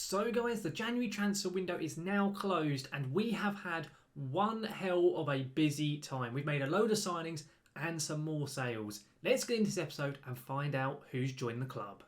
So guys, the January transfer window is now closed and we have had one hell of a busy time. We've made a load of signings and some more sales. Let's get into this episode and find out who's joined the club.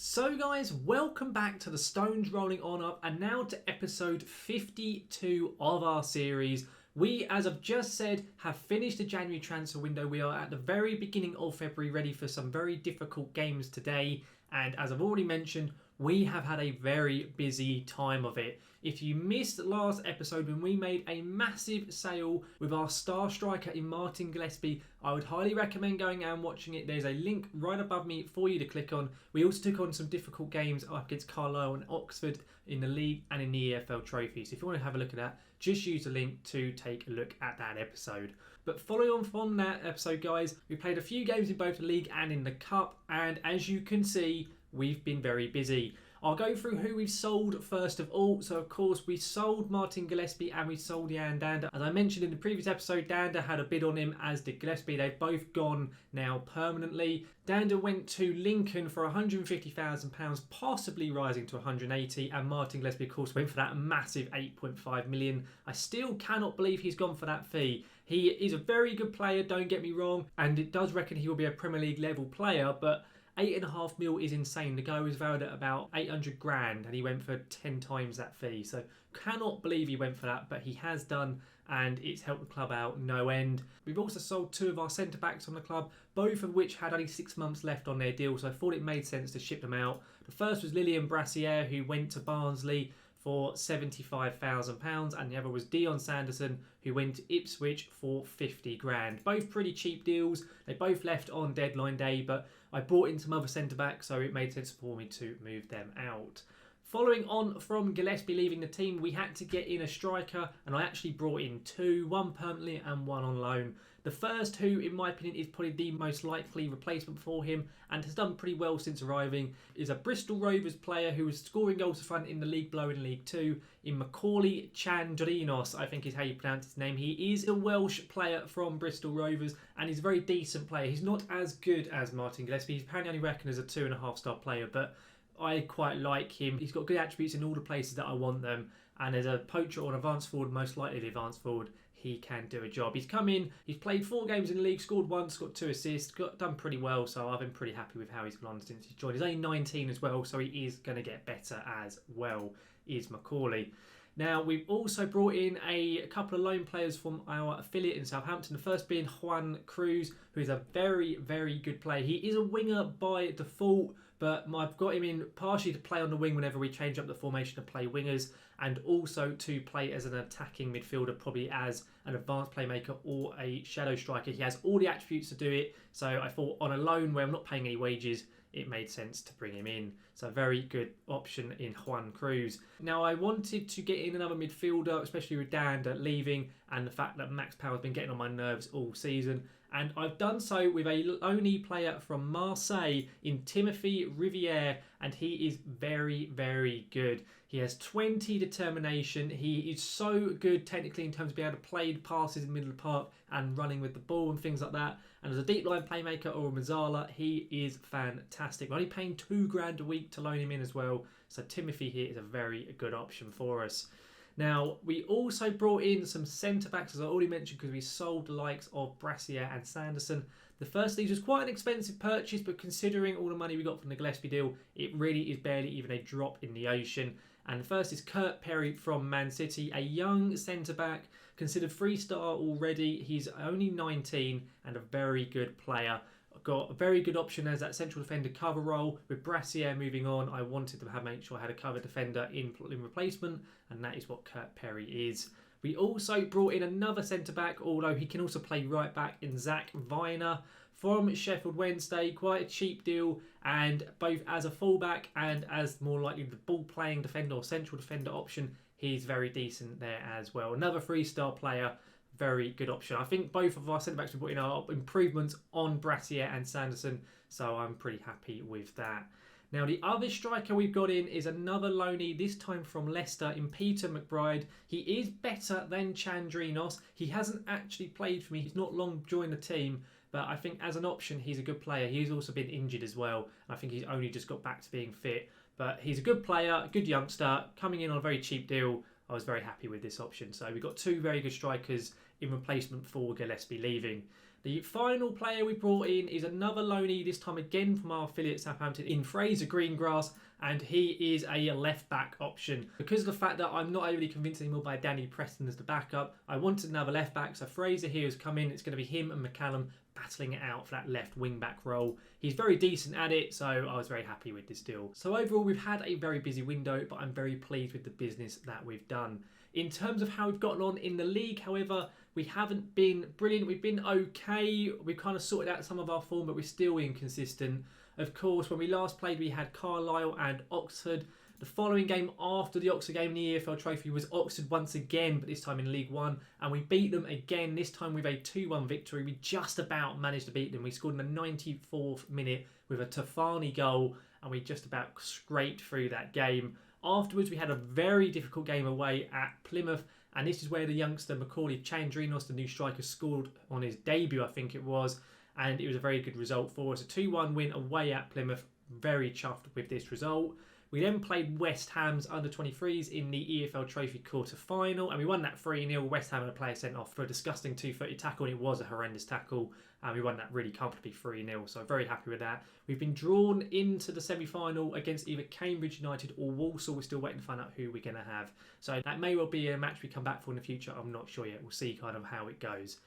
So guys, welcome back to the Stones Rolling On Up and now to episode 52 of our series. We, as I've just said, have finished the January transfer window. We are at the very beginning of February, ready for some very difficult games today. And as I've already mentioned, we have had a very busy time of it. If you missed last episode when we made a massive sale with our star striker in Martin Gillespie, I would highly recommend going and watching it. There's a link right above me for you to click on. We also took on some difficult games up against Carlisle and Oxford in the league and in the EFL trophy. So if you want to have a look at that, just use the link to take a look at that episode. But following on from that episode, guys, we played a few games in both the league and in the cup. And as you can see, we've been very busy. I'll go through who we've sold first of all. So of course we sold Martin Gillespie and we sold Jan Dander. As I mentioned in the previous episode, Dander had a bid on him, as did Gillespie. They've both gone now permanently. Dander went to Lincoln for £150,000, possibly rising to 180, and Martin Gillespie of course went for that massive 8.5 million. I still cannot believe he's gone for that fee. He is a very good player, don't get me wrong, and it does reckon he will be a Premier League level player, but 8.5 mil is insane. The guy was valued at about 800 grand and he went for 10 times that fee. So cannot believe he went for that, but he has done, and it's helped the club out no end. We've also sold two of our centre backs on the club, both of which had only 6 months left on their deal, so I thought it made sense to ship them out. The first was Lillian Brassiere, who went to Barnsley for £75,000, and the other was Dion Sanderson, who went to Ipswich for 50 grand. Both pretty cheap deals. They both left on deadline day, but I brought in some other centre-backs, so it made sense for me to move them out. Following on from Gillespie leaving the team, we had to get in a striker, and I actually brought in two, one permanently and one on loan. The first, who in my opinion is probably the most likely replacement for him and has done pretty well since arriving, is a Bristol Rovers player who was scoring goals to front in the league below in League 2, in Macaulay Chandrinos, I think is how you pronounce his name. He is a Welsh player from Bristol Rovers and he's a very decent player. He's not as good as Martin Gillespie. He's apparently only reckoned as a 2.5-star player, but I quite like him. He's got good attributes in all the places that I want them, and as a poacher or an advanced forward, most likely the advanced forward, he can do a job. He's come in, he's played 4 games in the league, scored once, got 2 assists, done pretty well, so I've been pretty happy with how he's gone on since he's joined. He's only 19 as well, so he is going to get better as well, is Macaulay. Now, we've also brought in a couple of loan players from our affiliate in Southampton. The first being Juan Cruz, who is a very, very good player. He is a winger by default, but I've got him in partially to play on the wing whenever we change up the formation to play wingers, and also to play as an attacking midfielder, probably as an advanced playmaker or a shadow striker. He has all the attributes to do it, so I thought on a loan where I'm not paying any wages, it made sense to bring him in. So a very good option in Juan Cruz. Now, I wanted to get in another midfielder, especially with Dander leaving and the fact that Max Power's been getting on my nerves all season. And I've done so with a loanee player from Marseille in Timothy Riviere, and he is very, very good. He has 20 determination. He is so good technically in terms of being able to play passes in the middle of the park and running with the ball and things like that. And as a deep line playmaker or a Mazzala, he is fantastic. We're only paying £2 grand a week to loan him in as well. So Timothy here is a very good option for us. Now, we also brought in some centre-backs, as I already mentioned, because we sold the likes of Brassiere and Sanderson. The first of these was quite an expensive purchase, but considering all the money we got from the Gillespie deal, it really is barely even a drop in the ocean. And the first is Kurt Perry from Man City, a young centre-back, considered 3-star already. He's only 19 and a very good player. Got a very good option as that central defender cover role. With Brassiere moving on, I wanted to make sure I had a cover defender in replacement, and that is what Kurt Perry is. We also brought in another centre-back, although he can also play right-back, in Zach Viner from Sheffield Wednesday. Quite a cheap deal, and both as a fullback and as more likely the ball-playing defender or central defender option, he's very decent there as well. Another 3-star player, very good option. I think both of our centre-backs we put in are improvements on Brassiere and Sanderson, so I'm pretty happy with that. Now, the other striker we've got in is another loanee, this time from Leicester, in Peter McBride. He is better than Chandrinos. He hasn't actually played for me. He's not long joined the team, but I think as an option, he's a good player. He's also been injured as well. I think he's only just got back to being fit. But he's a good player, a good youngster, coming in on a very cheap deal. I was very happy with this option. So we've got two very good strikers in replacement for Gillespie leaving. The final player we brought in is another loanee, this time again from our affiliate Southampton, in Fraser Greengrass, and he is a left-back option. Because of the fact that I'm not overly convinced anymore by Danny Preston as the backup, I wanted another left-back, so Fraser here has come in. It's going to be him and McCallum battling it out for that left wing-back role. He's very decent at it, so I was very happy with this deal. So overall, we've had a very busy window, but I'm very pleased with the business that we've done. In terms of how we've gotten on in the league, however, we haven't been brilliant. We've been okay. We've kind of sorted out some of our form, but we're still inconsistent. Of course, when we last played, we had Carlisle and Oxford. The following game after the Oxford game in the EFL Trophy was Oxford once again, but this time in League One. And we beat them again, this time with a 2-1 victory. We just about managed to beat them. We scored in the 94th minute with a Tafani goal, and we just about scraped through that game. Afterwards, we had a very difficult game away at Plymouth, and this is where the youngster Macaulay Chandrinos, the new striker, scored on his debut, I think it was, and it was a very good result for us. A 2-1 win away at Plymouth. Very chuffed with this result. We then played West Ham's under-23s in the EFL Trophy quarter-final, and we won that 3-0. West Ham had a player sent off for a disgusting 2-30 tackle, and it was a horrendous tackle, and we won that really comfortably 3-0, so very happy with that. We've been drawn into the semi-final against either Cambridge United or Walsall. We're still waiting to find out who we're going to have. So that may well be a match we come back for in the future. I'm not sure yet. We'll see kind of how it goes.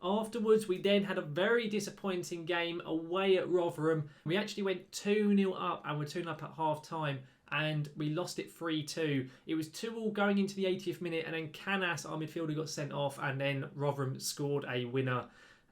Afterwards, we then had a very disappointing game away at Rotherham. We actually went 2-0 up, and we're 2-0 up at half-time, and we lost it 3-2. It was 2-2 going into the 80th minute, and then Canas, our midfielder, got sent off, and then Rotherham scored a winner.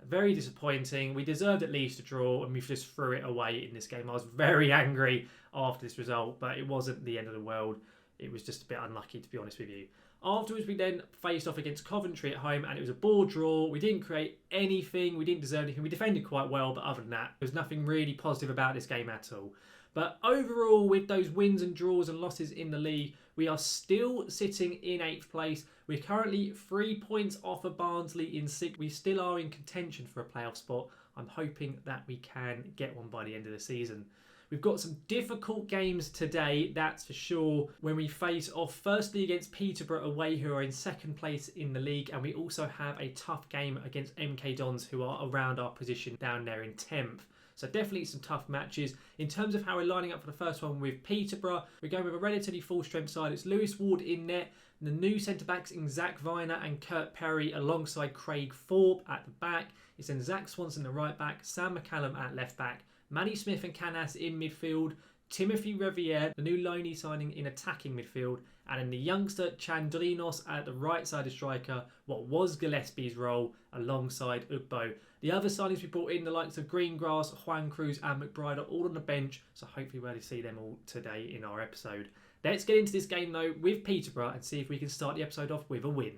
Very disappointing. We deserved at least a draw, and we just threw it away in this game. I was very angry after this result, but it wasn't the end of the world. It was just a bit unlucky, to be honest with you. Afterwards, we then faced off against Coventry at home, and it was a ball draw. We didn't create anything. We didn't deserve anything. We defended quite well, but other than that, there was nothing really positive about this game at all. But overall, with those wins and draws and losses in the league, we are still sitting in 8th place. We're currently 3 points off of Barnsley in 6th. We still are in contention for a playoff spot. I'm hoping that we can get one by the end of the season. We've got some difficult games today, that's for sure, when we face off firstly against Peterborough away, who are in 2nd place in the league, and we also have a tough game against MK Dons, who are around our position down there in 10th. So definitely some tough matches. In terms of how we're lining up for the first one with Peterborough, we're going with a relatively full-strength side. It's Lewis Ward in net, the new centre-backs in Zach Viner and Kurt Perry alongside Craig Thorpe at the back. It's then Zach Swanson at right back, Sam McCallum at left back, Manny Smith and Canas in midfield, Timothy Reviere, the new loanee signing, in attacking midfield, and then the youngster Chandrinos at the right side of striker, what was Gillespie's role, alongside Ugbo. The other signings we brought in, the likes of Greengrass, Juan Cruz and McBride, are all on the bench, so hopefully we'll see them all today in our episode. Let's get into this game though with Peterborough and see if we can start the episode off with a win.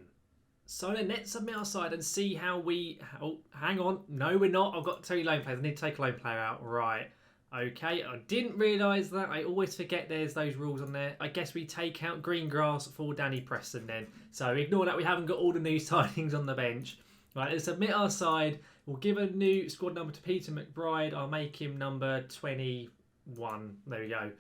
So then let's submit our side and see how we... Oh, hang on. No, we're not. I've got 2 lone players. I need to take a lone player out. Right. Okay, I didn't realise that. I always forget there's those rules on there. I guess we take out Greengrass for Danny Preston then. So ignore that. We haven't got all the new signings on the bench. Right, let's submit our side. We'll give a new squad number to Peter McBride. I'll make him number 21. There we go.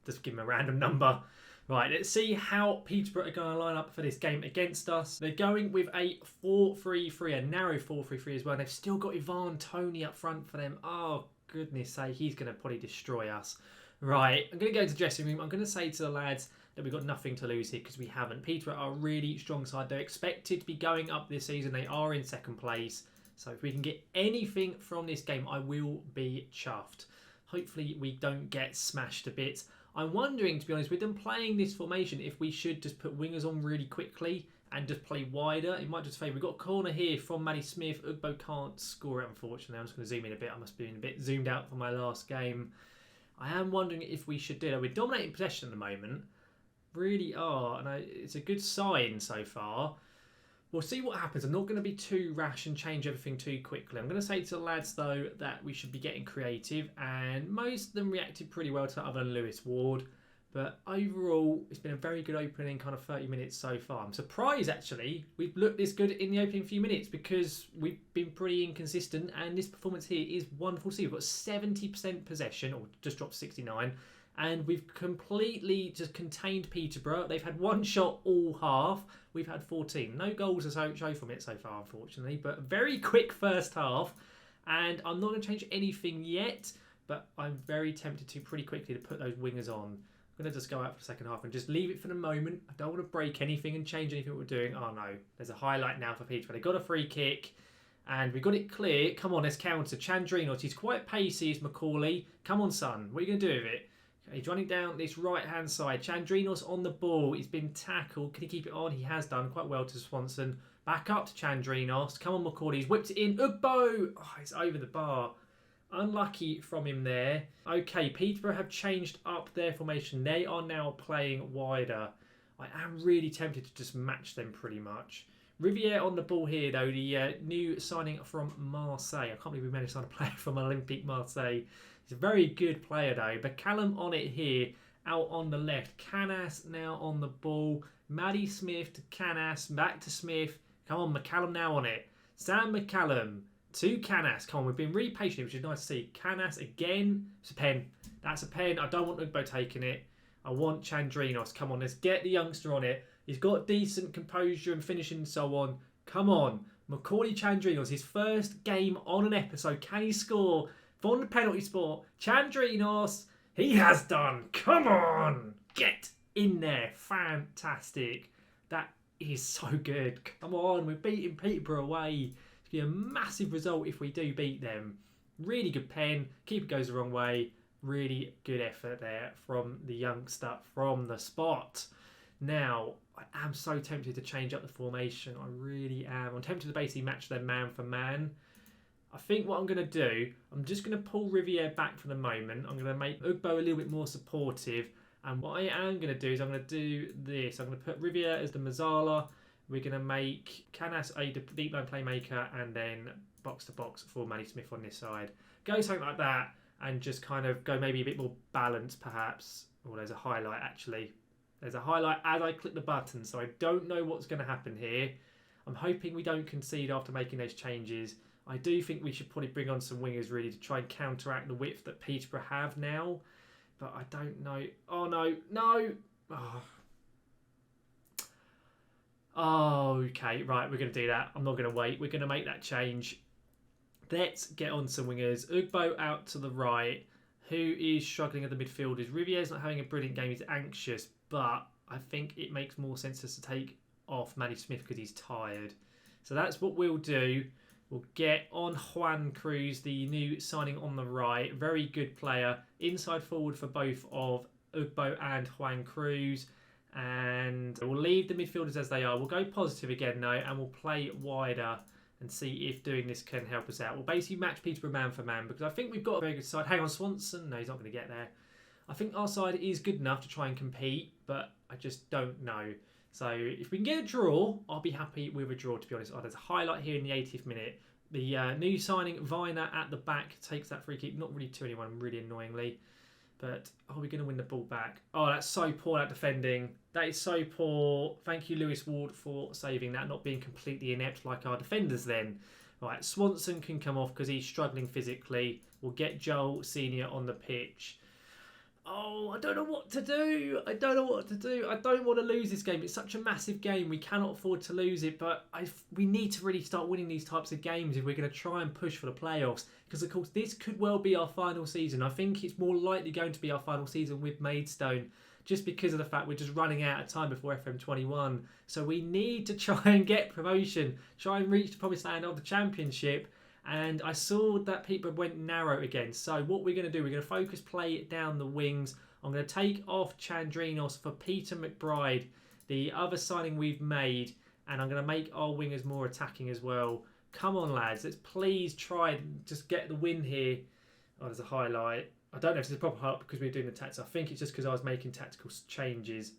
Just give him a random number. Right, let's see how Peterborough are going to line up for this game against us. They're going with a 4-3-3, a narrow 4-3-3 as well. And they've still got Ivan Toney up front for them. Oh, goodness sake, he's going to probably destroy us. Right, I'm going to go into the dressing room. I'm going to say to the lads that we've got nothing to lose here because we haven't. Peterborough are a really strong side. They're expected to be going up this season. They are in 2nd place. So if we can get anything from this game, I will be chuffed. Hopefully we don't get smashed to bits. I'm wondering, to be honest, with them playing this formation, if we should just put wingers on really quickly and just play wider. It might just favour. We've got a corner here from Manny Smith. Ugbo can't score it, unfortunately. I'm just going to zoom in a bit. I must be a bit zoomed out from my last game. I am wondering if we should do that. We're dominating possession at the moment. Really are. And it's a good sign so far. We'll see what happens. I'm not going to be too rash and change everything too quickly. I'm going to say to the lads, though, that we should be getting creative. And most of them reacted pretty well to that, other than Lewis Ward. But overall, it's been a very good opening kind of 30 minutes so far. I'm surprised, actually, we've looked this good in the opening few minutes because we've been pretty inconsistent. And this performance here is wonderful to see. We've got 70% possession, or just dropped 69. And we've completely just contained Peterborough. They've had one shot all half. We've had 14. No goals to show from it so far, unfortunately. But a very quick first half. And I'm not going to change anything yet. But I'm very tempted to pretty quickly to put those wingers on. I'm going to just go out for the second half and just leave it for the moment. I don't want to break anything and change anything we're doing. Oh, no. There's a highlight now for Peterborough. They got a free kick. And we got it clear. Come on, let's counter. Chandrinos. He's quite pacey, is Macaulay. Come on, son. What are you going to do with it? He's running down this right-hand side. Chandrinos on the ball. He's been tackled. Can he keep it on? He has done quite well to Swanson. Back up to Chandrinos. Come on, Macaulay. He's whipped it in. Ugbo! Oh, it's over the bar. Unlucky from him there. Okay, Peterborough have changed up their formation. They are now playing wider. I am really tempted to just match them pretty much. Riviere on the ball here, though. The new signing from Marseille. I can't believe we managed to sign a player from Olympique Marseille. He's a very good player, though. But Callum on it here, out on the left. Canas now on the ball. Maddie Smith to Canas, back to Smith. Come on, McCallum now on it. Sam McCallum to Canas. Come on, we've been really patient, which is nice to see. Canas again. It's a pen. That's a pen. I don't want Ugbo taking it. I want Chandrinos. Come on, let's get the youngster on it. He's got decent composure and finishing and so on. Come on. Macaulay Chandrinos, his first game on an episode. Can he score from the penalty spot? Chandrinos, he has done. Come on. Get in there. Fantastic. That is so good. Come on, we're beating Peterborough away. It's going to be a massive result if we do beat them. Really good pen. Keeper goes the wrong way. Really good effort there from the youngster from the spot. Now, I am so tempted to change up the formation. I really am. I'm tempted to basically match them man for man. I think what I'm going to do, I'm just going to pull Riviere back for the moment. I'm going to make Ugbo a little bit more supportive. And what I am going to do is I'm going to do this. I'm going to put Riviere as the Mazzala. We're going to make Canas a deep line playmaker and then box to box for Maddie Smith on this side. Go something like that and just kind of go maybe a bit more balanced perhaps. Oh, there's a highlight actually. There's a highlight as I click the button, so I don't know what's going to happen here. I'm hoping we don't concede after making those changes. I do think we should probably bring on some wingers really to try and counteract the width that Peterborough have now. But I don't know. Oh, no. No. Oh, okay. Right, we're going to do that. I'm not going to wait. We're going to make that change. Let's get on some wingers. Ugbo out to the right. Who is struggling at the midfielders? Riviere's not having a brilliant game. He's anxious. But I think it makes more sense just to take off Maddie Smith because he's tired. So that's what we'll do. We'll get on Juan Cruz, the new signing on the right. Very good player. Inside forward for both of Ugbo and Juan Cruz. And we'll leave the midfielders as they are. We'll go positive again, though, and we'll play wider and see if doing this can help us out. We'll basically match Peterborough man for man because I think we've got a very good side. Hang on, Swanson. No, he's not going to get there. I think our side is good enough to try and compete, but I just don't know. So if we can get a draw, I'll be happy with a draw, to be honest. Oh, there's a highlight here in the 80th minute. The new signing, Viner, at the back, takes that free kick. Not really to anyone, really annoyingly. But are we going to win the ball back? Oh, that's so poor, that defending. That is so poor. Thank you, Lewis Ward, for saving that, not being completely inept like our defenders then. Right, Swanson can come off because he's struggling physically. We'll get Joel Senior on the pitch. Oh, I don't know what to do. I don't want to lose this game. It's such a massive game. We cannot afford to lose it. But we need to really start winning these types of games if we're going to try and push for the playoffs. Because, of course, this could well be our final season. I think it's more likely going to be our final season with Maidstone. Just because of the fact we're just running out of time before FM21. So we need to try and get promotion. Try and reach the promised land of the championship. And I saw that Peterborough went narrow again. So what we're going to do, we're going to focus play down the wings. I'm going to take off Chandrinos for Peter McBride, the other signing we've made. And I'm going to make our wingers more attacking as well. Come on, lads. Let's please try and just get the win here. Oh, there's a highlight. I don't know if it's a proper highlight because we're doing the tactics. I think it's just because I was making tactical changes.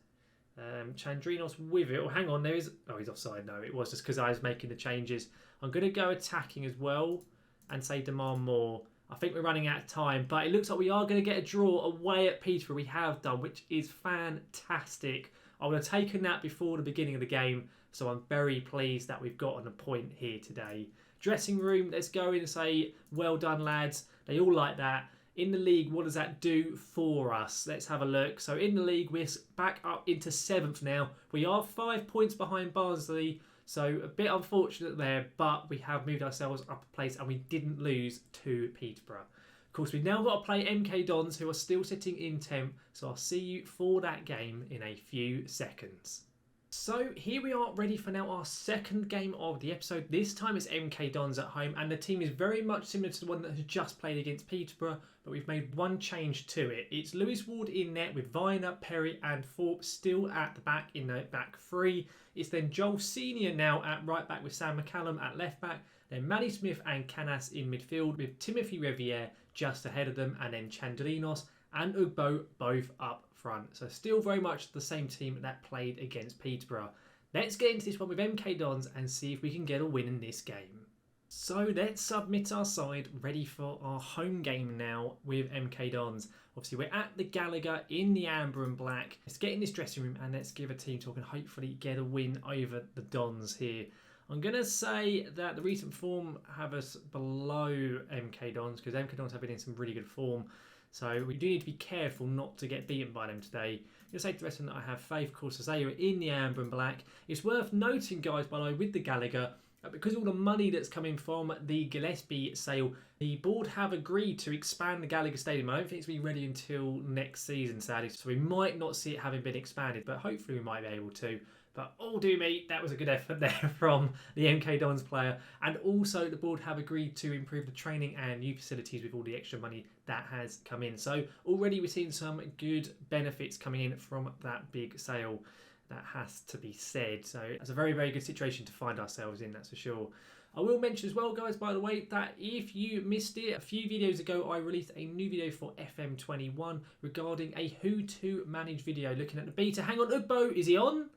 Chandrinos with it. Oh, hang on, there is... Oh, he's offside. No, it was just because I was making the changes. I'm going to go attacking as well and say demand more. I think we're running out of time, but it looks like we are going to get a draw away at Peterborough. We have done, which is fantastic. I would have taken that before the beginning of the game, so I'm very pleased that we've gotten a point here today. Dressing room, let's go in and say, well done, lads. They all like that. In the league, what does that do for us? Let's have a look. So in the league, we're back up into 7th now. We are 5 points behind Barnsley, so a bit unfortunate there, but we have moved ourselves up a place and we didn't lose to Peterborough. Of course, we've now got to play MK Dons, who are still sitting in 10th, so I'll see you for that game in a few seconds. So here we are ready for now our second game of the episode. This time it's MK Dons at home, and the team is very much similar to the one that has just played against Peterborough, but we've made one change to it. It's Lewis Ward in net with Viner, Perry and Thorpe still at the back in the back three. It's then Joel Senior now at right back with Sam McCallum at left back. Then Manny Smith and Canas in midfield with Timothy Reviere just ahead of them, and then Chandrinos and Ugbo both up front. So still very much the same team that played against Peterborough. Let's get into this one with MK Dons and see if we can get a win in this game. So let's submit our side ready for our home game now with MK Dons. Obviously we're at the Gallagher in the amber and black. Let's get in this dressing room and let's give a team talk and hopefully get a win over the Dons here. I'm going to say that the recent form have us below MK Dons because MK Dons have been in some really good form. So we do need to be careful not to get beaten by them today. I'm going to say to the rest of them that I have faith. Of course, as they are in the amber and black. It's worth noting, guys, by the way, with the Gallagher, because all the money that's coming from the Gillespie sale, the board have agreed to expand the Gallagher Stadium. I don't think it's going to be ready until next season, sadly. So we might not see it having been expanded, but hopefully we might be able to. But oh do me, that was a good effort there from the MK Dons player. And also the board have agreed to improve the training and new facilities with all the extra money that has come in. So already we're seeing some good benefits coming in from that big sale. That has to be said. So it's a very, very good situation to find ourselves in, that's for sure. I will mention as well, guys, by the way, that if you missed it, a few videos ago, I released a new video for FM21 regarding a who to manage video looking at the beta. Hang on, Ugbo, is he on?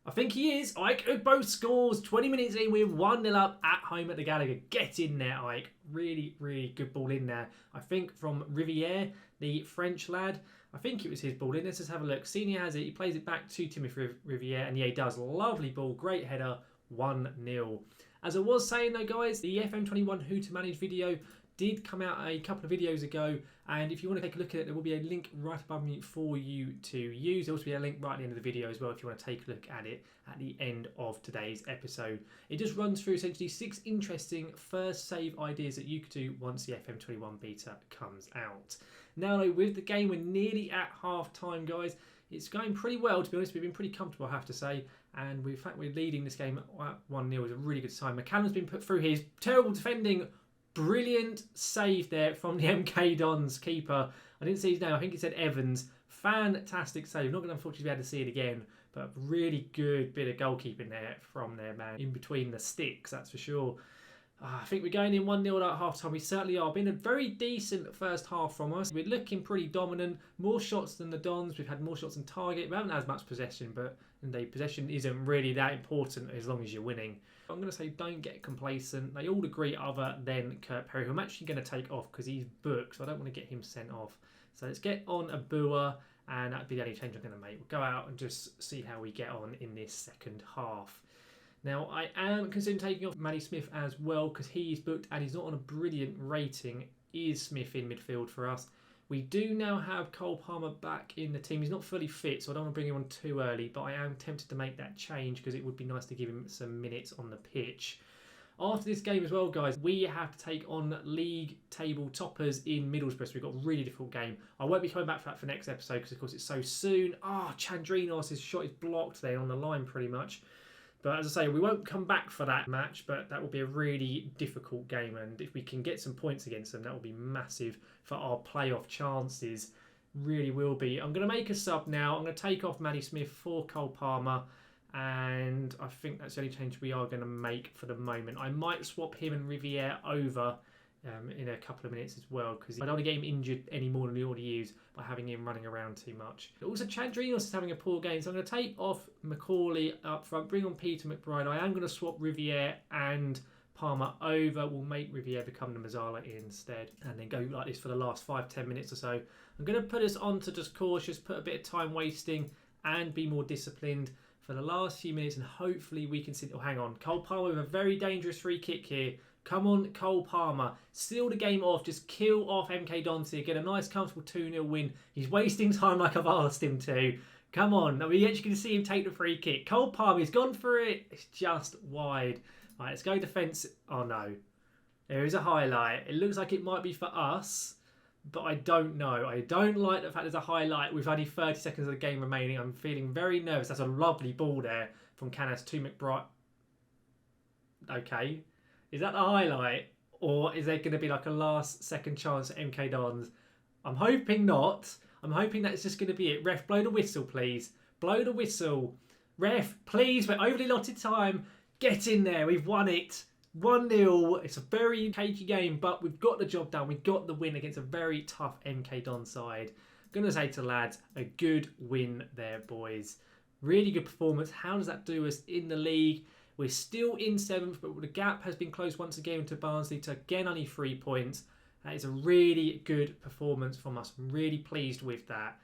I think he is. Ike Ugbo scores 20 minutes in. We're 1-0 up at home at the Gallagher. Get in there, Ike. Really, really good ball in there. I think from Riviere, the French lad. I think it was his ball in. Let's just have a look. Senior has it. He plays it back to Timothy Riviere. And yeah, he does. Lovely ball. Great header. 1-0. As I was saying though, guys, the FM21 Who to Manage video did come out a couple of videos ago, and if you want to take a look at it, there will be a link right above me for you to use. There'll also be a link right at the end of the video as well if you want to take a look at it at the end of today's episode. It just runs through essentially 6 interesting first save ideas that you could do once the FM21 beta comes out. Now though, with the game, we're nearly at half time, guys. It's going pretty well, to be honest. We've been pretty comfortable, I have to say. And in fact, we're leading this game at 1-0. It's a really good sign. McCallum's been put through his terrible defending. Brilliant save there from the MK Dons keeper. I didn't see his name. I think it said Evans. Fantastic save. Not going to unfortunately be able to see it again, but really good bit of goalkeeping there from their man in between the sticks, that's for sure. I think we're going in 1-0 at half time. We certainly are. Been a very decent first half from us. We're looking pretty dominant. More shots than the Dons. We've had more shots on target. We haven't had as much possession, but the possession isn't really that important as long as you're winning. I'm going to say don't get complacent. They all agree other than Kurt Perry, who I'm actually going to take off because he's booked, so I don't want to get him sent off. So let's get on Abua, and that'd be the only change I'm going to make. We'll go out and just see how we get on in this second half. Now, I am considering taking off Manny Smith as well because he's booked and he's not on a brilliant rating. Is Smith in midfield for us? We do now have Cole Palmer back in the team. He's not fully fit, so I don't want to bring him on too early, but I am tempted to make that change because it would be nice to give him some minutes on the pitch. After this game as well, guys, we have to take on league table toppers in Middlesbrough. So we've got a really difficult game. I won't be coming back for that for next episode because, of course, it's so soon. Chandrinos' shot is blocked there on the line pretty much. But as I say, we won't come back for that match, but that will be a really difficult game. And if we can get some points against them, that will be massive for our playoff chances. Really will be. I'm going to make a sub now. I'm going to take off Manny Smith for Cole Palmer. And I think that's the only change we are going to make for the moment. I might swap him and Riviere over in a couple of minutes as well, because I don't want to get him injured any more than he already is by having him running around too much. Also, Chandrinos is having a poor game, so I'm going to take off Macaulay up front, bring on Peter McBride. I am going to swap Riviere and Palmer over. We'll make Riviere become the Mazzala instead, and then go like this for the last 5-10 minutes or so. I'm going to put us on to just cautious, put a bit of time wasting, and be more disciplined for the last few minutes, and hopefully we can see... Oh, hang on. Cole Palmer with a very dangerous free kick here. Come on, Cole Palmer. Seal the game off. Just kill off MK Dons here. Get a nice, comfortable 2-0 win. He's wasting time like I've asked him to. Come on. Now, we actually can see him take the free kick. Cole Palmer, he's gone for it. It's just wide. Right, let's go defence. Oh, no. There is a highlight. It looks like it might be for us, but I don't know. I don't like the fact there's a highlight with only 30 seconds of the game remaining. I'm feeling very nervous. That's a lovely ball there from Canas to McBride. Okay. Is that the highlight? Or is there going to be like a last second chance at MK Dons? I'm hoping not. I'm hoping that's just going to be it. Ref, blow the whistle, please. Blow the whistle. Ref, please, we're overly allotted time. Get in there. We've won it. 1-0. It's a very cagey game, but we've got the job done. We got the win against a very tough MK Don side. Gonna say to the lads, a good win there, boys. Really good performance. How does that do us in the league? We're still in 7th, but the gap has been closed once again to Barnsley to again only 3 points. That is a really good performance from us. I'm really pleased with that.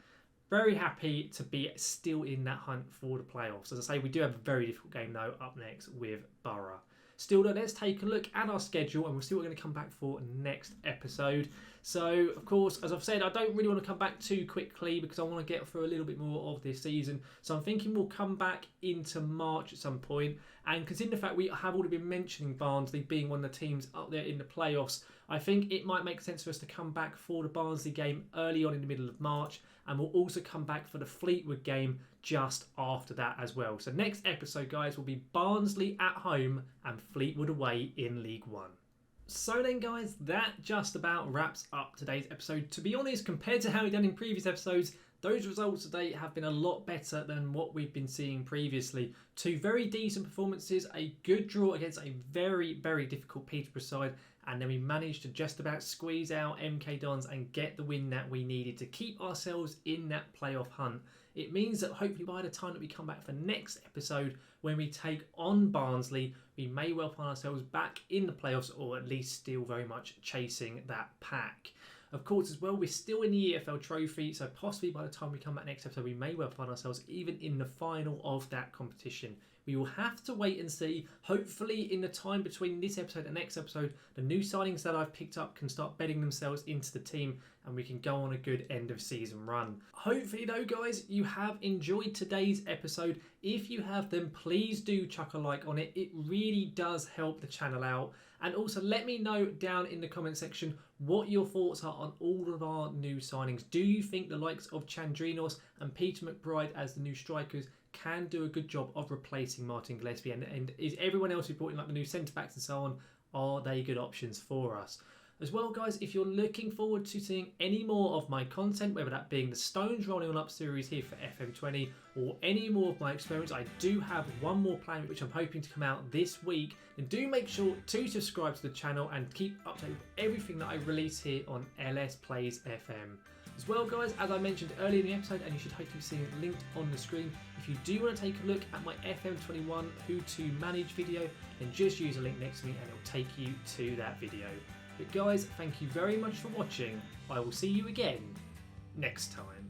Very happy to be still in that hunt for the playoffs. As I say, we do have a very difficult game though up next with Borough. Still though, let's take a look at our schedule and we'll see what we're going to come back for next episode. So, of course, as I've said, I don't really want to come back too quickly because I want to get through a little bit more of this season. So I'm thinking we'll come back into March at some point. And considering the fact we have already been mentioning Barnsley being one of the teams up there in the playoffs, I think it might make sense for us to come back for the Barnsley game early on in the middle of March. And we'll also come back for the Fleetwood game just after that as well. So next episode, guys, will be Barnsley at home and Fleetwood away in League One. So then, guys, that just about wraps up today's episode. To be honest, compared to how we've done in previous episodes, those results today have been a lot better than what we've been seeing previously. 2 very decent performances, a good draw against a very, very difficult Peterborough side, and then we managed to just about squeeze out MK Dons and get the win that we needed to keep ourselves in that playoff hunt. It means that hopefully by the time that we come back for next episode, when we take on Barnsley, we may well find ourselves back in the playoffs, or at least still very much chasing that pack. Of course, as well, we're still in the EFL trophy, so possibly by the time we come back next episode, we may well find ourselves even in the final of that competition. We will have to wait and see. Hopefully, in the time between this episode and next episode, the new signings that I've picked up can start bedding themselves into the team and we can go on a good end of season run. Hopefully, though, guys, you have enjoyed today's episode. If you have, then please do chuck a like on it. It really does help the channel out. And also let me know down in the comment section what your thoughts are on all of our new signings. Do you think the likes of Chandrinos and Peter McBride as the new strikers can do a good job of replacing Martin Gillespie? And is everyone else who brought in like the new centre-backs and so on, are they good options for us? As well, guys, if you're looking forward to seeing any more of my content, whether that being the Stones Rolling On Up series here for FM20 or any more of my experiments, I do have one more plan which I'm hoping to come out this week. And do make sure to subscribe to the channel and keep updated with everything that I release here on LS Plays FM. As well, guys, as I mentioned earlier in the episode, and you should hopefully be seeing it linked on the screen, if you do want to take a look at my FM21 Who to Manage video, then just use a link next to me and it'll take you to that video. But guys, thank you very much for watching. I will see you again next time.